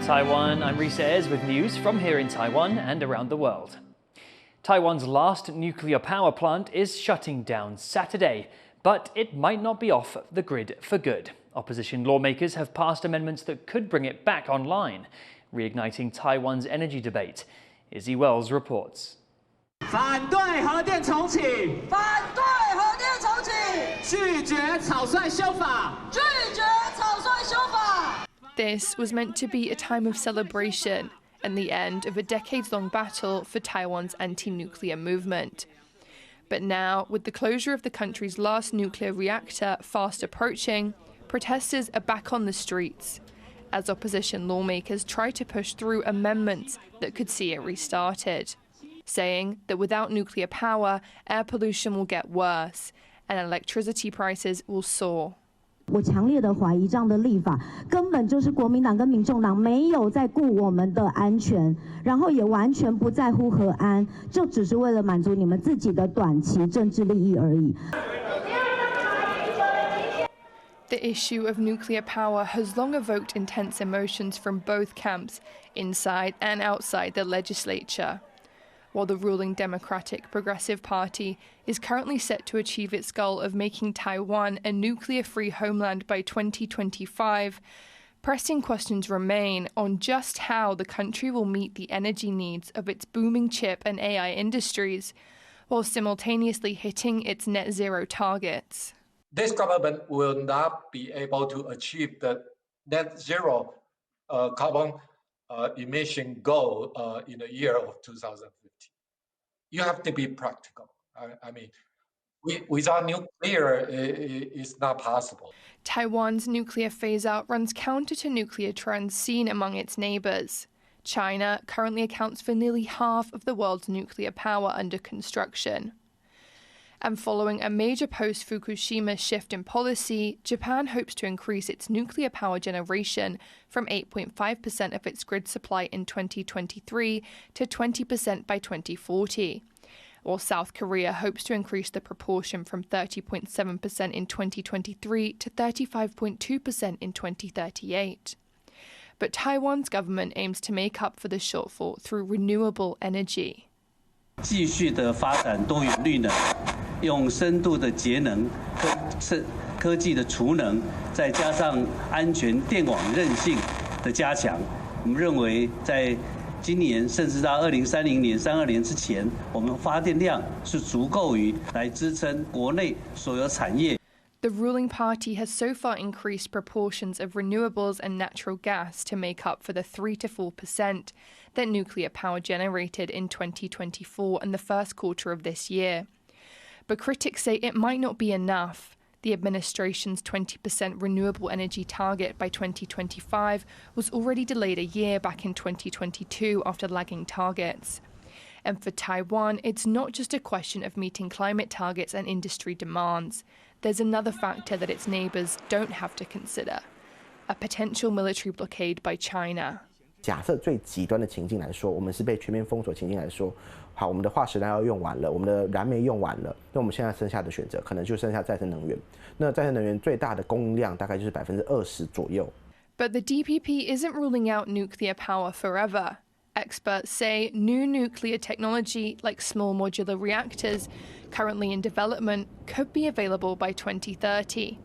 Taiwan, I'm Reece Ayers with news from here in Taiwan and around the world. Taiwan's last nuclear power plant is shutting down Saturday, but it might not be off the grid for good. Opposition lawmakers have passed amendments that could bring it back online, reigniting Taiwan's energy debate. Izzy Wells reports. 反对核电重启！反对核电重启！拒绝草率修法！拒绝草率修法！ This was meant to be a time of celebration and the end of a decades-long battle for Taiwan's anti-nuclear movement. But now, with the closure of the country's last nuclear reactor fast approaching, protesters are back on the streets as opposition lawmakers try to push through amendments that could see it restarted, saying that without nuclear power, air pollution will get worse and electricity prices will soar. 我强烈的怀疑这样的立法根本就是国民党跟民众党没有在顾我们的安全，然后也完全不在乎核安，就只是为了满足你们自己的短期政治利益而已。 The issue of nuclear power has long evoked intense emotions from both camps, inside and outside the legislature. While the ruling Democratic Progressive Party is currently set to achieve its goal of making Taiwan a nuclear-free homeland by 2025, pressing questions remain on just how the country will meet the energy needs of its booming chip and AI industries, while simultaneously hitting its net zero targets. This government will not be able to achieve the net zero carbon emission goal in the year of 2050. You have to be practical. I mean, without nuclear, it's not possible. Taiwan's nuclear phase-out runs counter to nuclear trends seen among its neighbours. China currently accounts for nearly half of the world's nuclear power under construction. And following a major post-Fukushima shift in policy, Japan hopes to increase its nuclear power generation from 8.5% of its grid supply in 2023 to 20% by 2040. While South Korea hopes to increase the proportion from 30.7% in 2023 to 35.2% in 2038. But Taiwan's government aims to make up for the shortfall through renewable energy. 继续的发展多元绿能，用深度的节能、科技的储能，再加上安全电网韧性的加强，我们认为在今年甚至到2030年、32年之前，我们发电量是足够于来支撑国内所有产业。 The ruling party has so far increased proportions of renewables and natural gas to make up for the 3 to 4% that nuclear power generated in 2024 and the first quarter of this year. But critics say it might not be enough. The administration's 20% renewable energy target by 2025 was already delayed a year back in 2022 after lagging targets. And for Taiwan, it's not just a question of meeting climate targets and industry demands. There's another factor that its neighbours don't have to consider: a potential military blockade by China. 假设最极端的情境来说，我们是被全面封锁情境来说，好，我们的化石燃料用完了，我们的燃煤用完了，那我们现在剩下的选择可能就剩下再生能源。那再生能源最大的供应量大概就是20%左右。But the DPP isn't ruling out nuclear power forever. Experts say new nuclear technology, like small modular reactors, currently in development, could be available by 2030.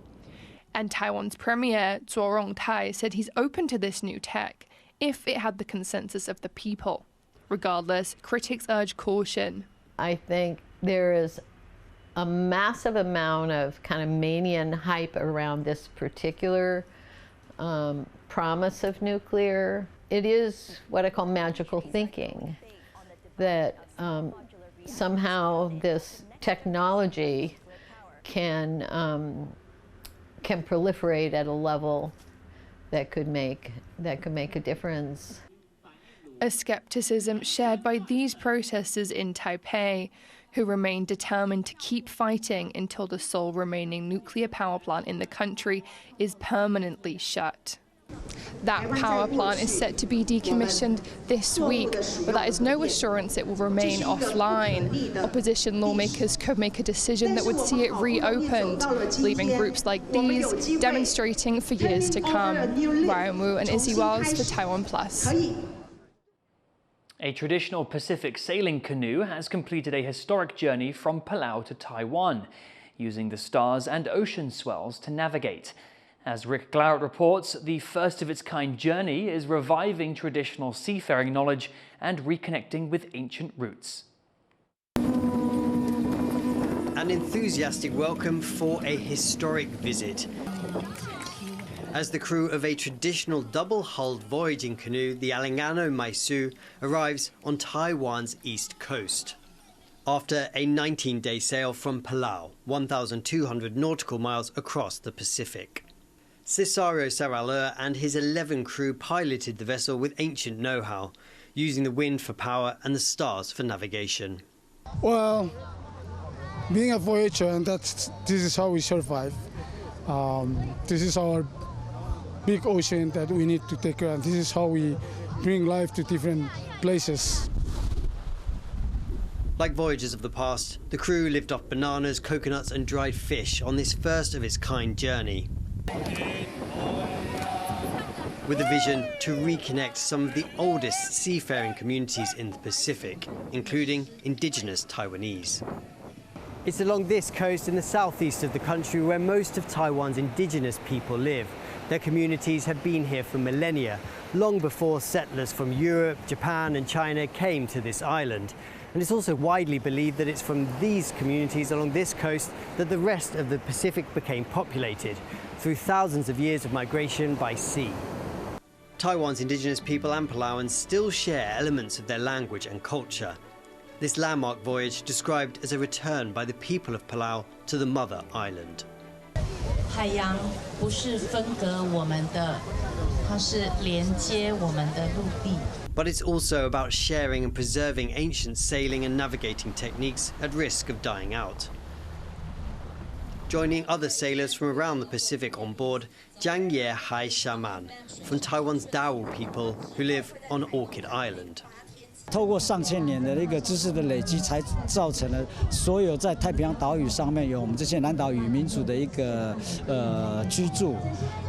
And Taiwan's Premier Zuo Rongtai said he's open to this new tech if it had the consensus of the people. Regardless, critics urge caution. I think there is a massive amount of kind of mania and hype around this particular promise of nuclear. It is what I call magical thinking, that somehow this technology can proliferate at a level that could make a difference. A skepticism shared by these protesters in Taipei, who remain determined to keep fighting until the sole remaining nuclear power plant in the country is permanently shut. That power plant is set to be decommissioned this week, but that is no assurance it will remain offline. Opposition lawmakers could make a decision that would see it reopened, leaving groups like these demonstrating for years to come. Ryan Wu and Izzy Wells for TaiwanPlus. A traditional Pacific sailing canoe has completed a historic journey from Palau to Taiwan, using the stars and ocean swells to navigate. As Rick Glauert reports, the first-of-its-kind journey is reviving traditional seafaring knowledge and reconnecting with ancient roots. An enthusiastic welcome for a historic visit. As the crew of a traditional double-hulled voyaging canoe, the Alingano Maisu, arrives on Taiwan's east coast. After a 19-day sail from Palau, 1,200 nautical miles across the Pacific. Cesario Saralur and his 11 crew piloted the vessel with ancient know-how, using the wind for power and the stars for navigation. Well, being a voyager, and this is how we survive. This is our big ocean that we need to take care of. This is how we bring life to different places. Like voyagers of the past, the crew lived off bananas, coconuts and dried fish on this first-of-its-kind journey, with a vision to reconnect some of the oldest seafaring communities in the Pacific, including indigenous Taiwanese. It's along this coast in the southeast of the country where most of Taiwan's indigenous people live. Their communities have been here for millennia, long before settlers from Europe, Japan and China came to this island. And it's also widely believed that it's from these communities along this coast that the rest of the Pacific became populated, through thousands of years of migration by sea. Taiwan's indigenous people and Palauans still share elements of their language and culture. This landmark voyage described as a return by the people of Palau to the mother island. 海洋不是分隔我们的，它是连接我们的陆地。 But it's also about sharing and preserving ancient sailing and navigating techniques at risk of dying out. Joining other sailors from around the Pacific on board, Jiang Ye Hai Shaman, from Taiwan's Dao people who live on Orchid Island. 透过上千年的一个知识的累积，才造成了所有在太平洋岛屿上面有我们这些南岛语民族的一个居住。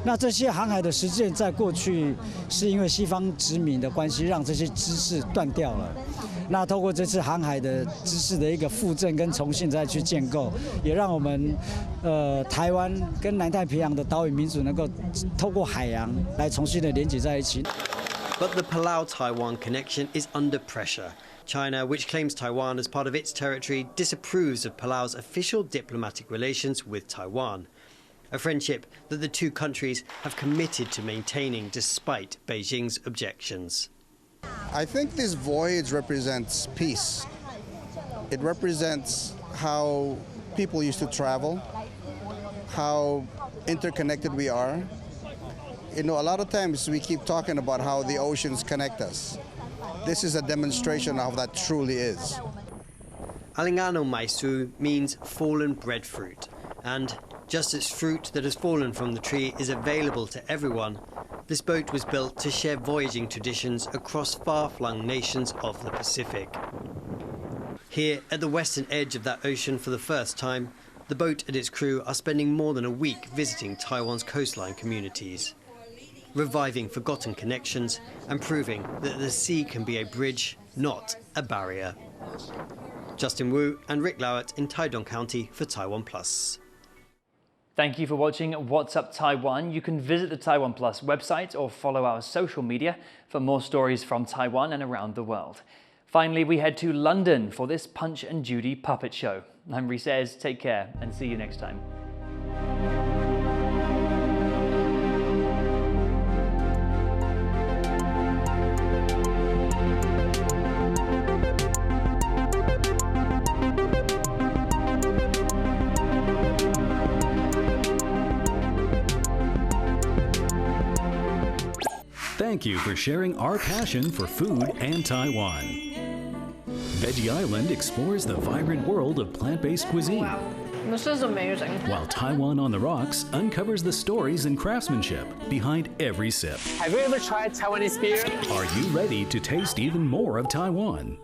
那这些航海的实践，在过去是因为西方殖民的关系，让这些知识断掉了。那透过这次航海的知识的一个复振跟重新再去建构，也让我们台湾跟南太平洋的岛屿民族能够透过海洋来重新的连接在一起。 But the Palau-Taiwan connection is under pressure. China, which claims Taiwan as part of its territory, disapproves of Palau's official diplomatic relations with Taiwan, a friendship that the two countries have committed to maintaining despite Beijing's objections. I think this voyage represents peace. It represents how people used to travel, how interconnected we are. You know, a lot of times we keep talking about how the oceans connect us. This is a demonstration of how that truly is. Alingano Maisu means fallen breadfruit, and just as fruit that has fallen from the tree is available to everyone, this boat was built to share voyaging traditions across far-flung nations of the Pacific. Here, at the western edge of that ocean for the first time, the boat and its crew are spending more than a week visiting Taiwan's coastline communities, reviving forgotten connections and proving that the sea can be a bridge, not a barrier. Justin Wu and Rick Glauert in Taidong County for TaiwanPlus. Thank you for watching What's Up Taiwan. You can visit the TaiwanPlus website or follow our social media for more stories from Taiwan and around the world. Finally, we head to London for this Punch and Judy puppet show. I'm Reece. Take care and see you next time. Thank you for sharing our passion for food and Taiwan. Veggie Island explores the vibrant world of plant-based cuisine. This is amazing. While Taiwan on the Rocks uncovers the stories and craftsmanship behind every sip. Have you ever tried Taiwanese beer? Are you ready to taste even more of Taiwan?